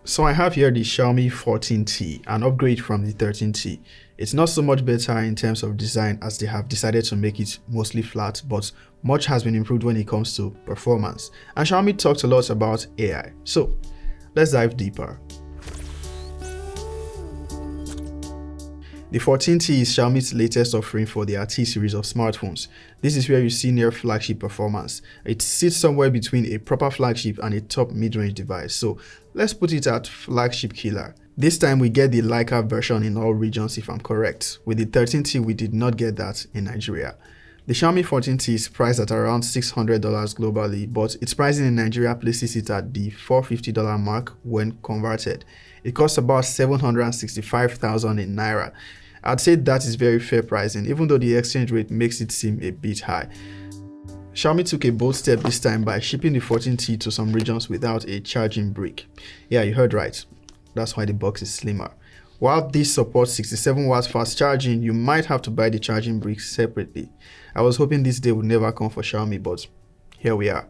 So I have here the Xiaomi 14T, an upgrade from the 13T. It's not so much better in terms of design as they have decided to make it mostly flat, but much has been improved when it comes to performance. And Xiaomi talked a lot about AI. So let's dive deeper. The 14T is Xiaomi's latest offering for their T series of smartphones. This is where you see near flagship performance. It sits somewhere between a proper flagship and a top mid-range device. So let's put it at flagship killer. This time we get the Leica version in all regions if I'm correct. With the 13T we did not get that in Nigeria. The Xiaomi 14T is priced at around $600 globally, but its pricing in Nigeria places it at the $450 mark when converted. It costs about 765,000 in Naira. I'd say that is very fair pricing, even though the exchange rate makes it seem a bit high. Xiaomi took a bold step this time by shipping the 14T to some regions without a charging brick. Yeah, you heard right. That's why the box is slimmer. While this supports 67 watts fast charging, you might have to buy the charging brick separately. I was hoping this day would never come for Xiaomi, but here we are.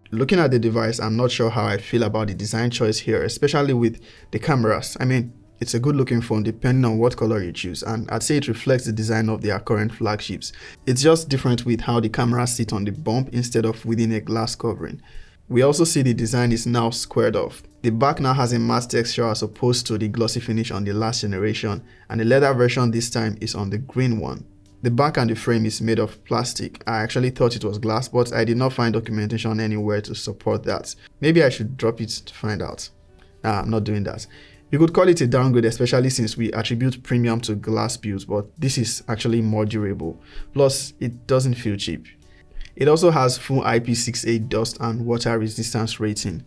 Looking at the device, I'm not sure how I feel about the design choice here, especially with the cameras. I mean, it's a good looking phone depending on what color you choose, and I'd say it reflects the design of their current flagships. It's just different with how the cameras sit on the bump instead of within a glass covering. We also see the design is now squared off. The back now has a matte texture as opposed to the glossy finish on the last generation, and the leather version this time is on the green one. The back and the frame is made of plastic. I actually thought it was glass, but I did not find documentation anywhere to support that. Maybe I should drop it to find out. I'm not doing that. You could call it a downgrade, especially since we attribute premium to glass builds, but this is actually more durable. Plus, it doesn't feel cheap. It also has full IP68 dust and water resistance rating.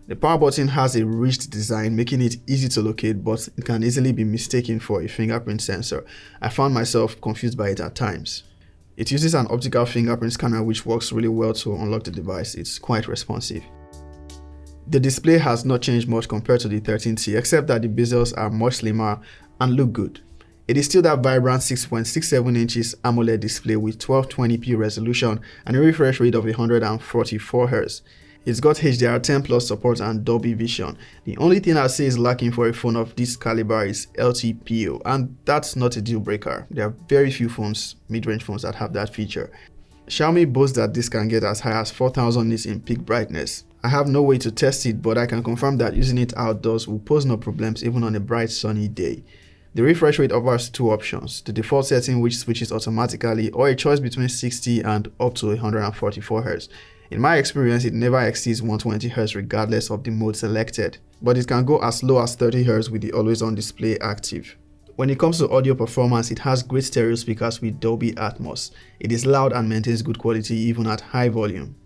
The power button has a ridged design, making it easy to locate, but it can easily be mistaken for a fingerprint sensor. I found myself confused by it at times. It uses an optical fingerprint scanner which works really well to unlock the device. It's quite responsive. The display has not changed much compared to the 13T, except that the bezels are much slimmer and look good. It is still that vibrant 6.67 inches AMOLED display with 1220p resolution and a refresh rate of 144 Hz. It's got HDR10 Plus support and Dolby Vision. The only thing I'd say is lacking for a phone of this caliber is LTPO, and that's not a deal breaker. There are very few phones, mid-range phones, that have that feature. Xiaomi boasts that this can get as high as 4000 nits in peak brightness. I have no way to test it, but I can confirm that using it outdoors will pose no problems even on a bright sunny day. The refresh rate offers two options: the default setting which switches automatically, or a choice between 60 and up to 144 Hz. In my experience, it never exceeds 120 Hz regardless of the mode selected, but it can go as low as 30 Hz with the always on display active. When it comes to audio performance, it has great stereo speakers with Dolby Atmos. It is loud and maintains good quality even at high volume.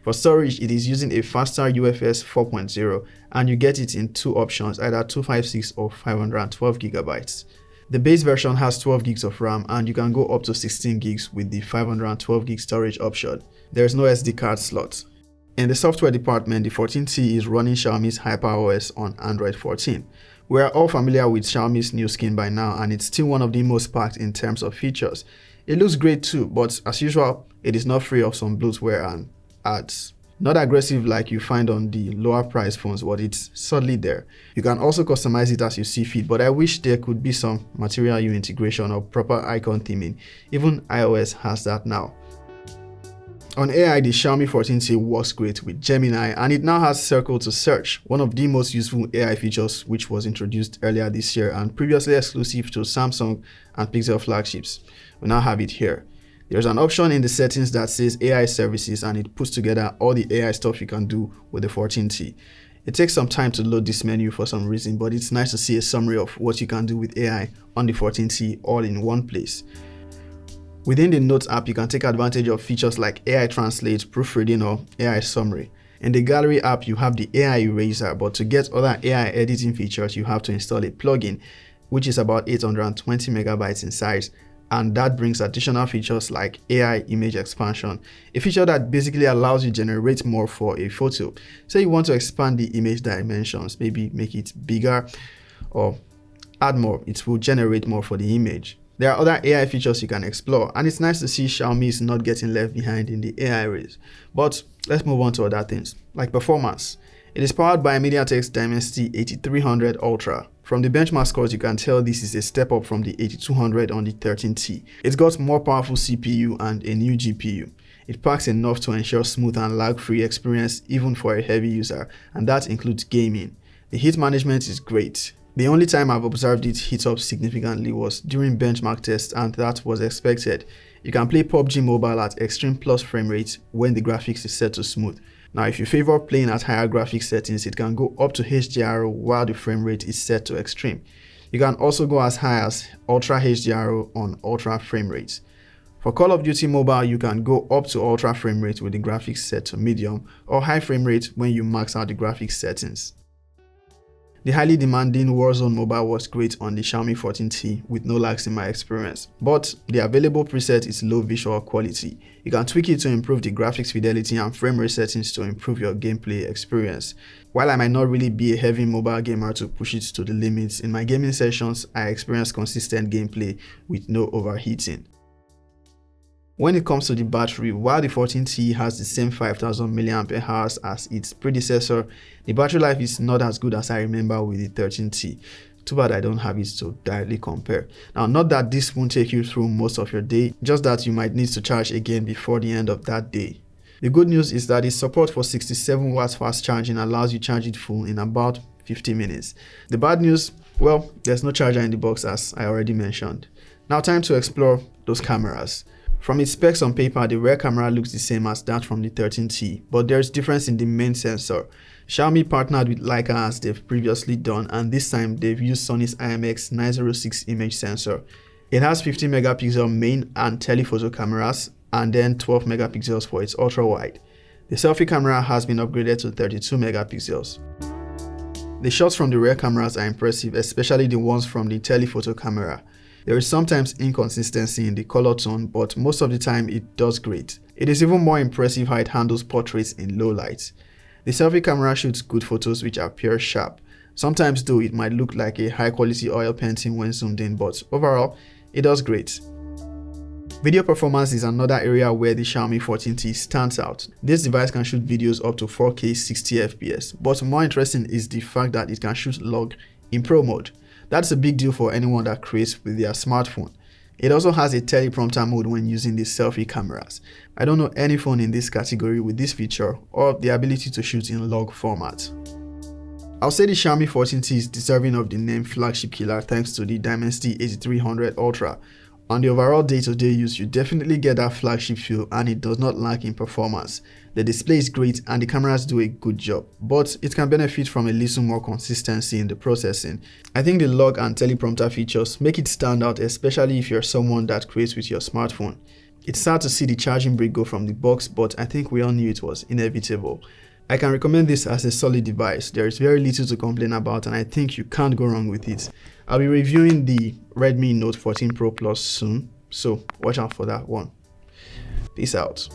For storage, it is using a faster UFS 4.0 and you get it in two options, either 256 or 512 GB. The base version has 12 GB of RAM and you can go up to 16 GB with the 512 GB storage option. There is no SD card slot. In the software department, the 14T is running Xiaomi's HyperOS on Android 14. We are all familiar with Xiaomi's new skin by now, and it's still one of the most packed in terms of features. It looks great too, but as usual, it is not free of some bloatware and ads. Not aggressive like you find on the lower price phones, but it's subtly there. You can also customize it as you see fit, but I wish there could be some Material U integration or proper icon theming. Even iOS has that now. On AI, the Xiaomi 14T works great with Gemini, and it now has Circle to Search, one of the most useful AI features which was introduced earlier this year and previously exclusive to Samsung and Pixel flagships. We now have it here. There's an option in the settings that says AI services, and it puts together all the AI stuff you can do with the 14T. It takes some time to load this menu for some reason, but it's nice to see a summary of what you can do with AI on the 14T all in one place. Within the Notes app, you can take advantage of features like AI Translate, Proofreading, or AI Summary. In the Gallery app, you have the AI Eraser, but to get other AI editing features, you have to install a plugin, which is about 820 megabytes in size, and that brings additional features like AI Image Expansion, a feature that basically allows you to generate more for a photo. Say you want to expand the image dimensions, maybe make it bigger or add more, it will generate more for the image. There are other AI features you can explore, and it's nice to see Xiaomi is not getting left behind in the AI race. But let's move on to other things, like performance. It is powered by MediaTek's Dimensity 8300 Ultra. From the benchmark scores, you can tell this is a step up from the 8200 on the 13T. It's got more powerful CPU and a new GPU. It packs enough to ensure smooth and lag-free experience even for a heavy user, and that includes gaming. The heat management is great. The only time I've observed it heat up significantly was during benchmark tests, and that was expected. You can play PUBG Mobile at extreme plus frame rate when the graphics is set to smooth. Now, if you favor playing at higher graphics settings, it can go up to HDR while the frame rate is set to extreme. You can also go as high as Ultra HDR on ultra frame rates. For Call of Duty Mobile, you can go up to ultra frame rate with the graphics set to medium, or high frame rate when you max out the graphics settings. The highly demanding Warzone Mobile was great on the Xiaomi 14T with no lags in my experience, but the available preset is low visual quality. You can tweak it to improve the graphics fidelity and frame rate settings to improve your gameplay experience. While I might not really be a heavy mobile gamer to push it to the limits, in my gaming sessions I experience consistent gameplay with no overheating. When it comes to the battery, while the 14T has the same 5000 mAh as its predecessor, the battery life is not as good as I remember with the 13T. Too bad I don't have it to directly compare. Now, not that this won't take you through most of your day, just that you might need to charge again before the end of that day. The good news is that its support for 67 watts fast charging allows you to charge it full in about 50 minutes. The bad news, well, there's no charger in the box as I already mentioned. Now time to explore those cameras. From its specs on paper, the rear camera looks the same as that from the 13T, but there's difference in the main sensor. Xiaomi partnered with Leica as they've previously done, and this time they've used Sony's IMX906 image sensor. It has 50 megapixel main and telephoto cameras, and then 12 megapixels for its ultra wide. The selfie camera has been upgraded to 32 megapixels. The shots from the rear cameras are impressive, especially the ones from the telephoto camera. There is sometimes inconsistency in the color tone, but most of the time it does great. It is even more impressive how it handles portraits in low light. The selfie camera shoots good photos which appear sharp. Sometimes though it might look like a high quality oil painting when zoomed in, but overall it does great. Video performance is another area where the Xiaomi 14T stands out. This device can shoot videos up to 4K 60 FPS, but more interesting is the fact that it can shoot log in Pro mode. That's a big deal for anyone that creates with their smartphone. It also has a teleprompter mode when using the selfie cameras. I don't know any phone in this category with this feature or the ability to shoot in log format. I'll say the Xiaomi 14T is deserving of the name flagship killer thanks to the Dimensity 8300 Ultra. On the overall day-to-day use, you definitely get that flagship feel and it does not lack in performance. The display is great and the cameras do a good job, but it can benefit from a little more consistency in the processing. I think the log and teleprompter features make it stand out, especially if you're someone that creates with your smartphone. It's sad to see the charging brick go from the box, but I think we all knew it was inevitable. I can recommend this as a solid device. There is very little to complain about and I think you can't go wrong with it. I'll be reviewing the Redmi Note 14 Pro Plus soon, so watch out for that one. Peace out.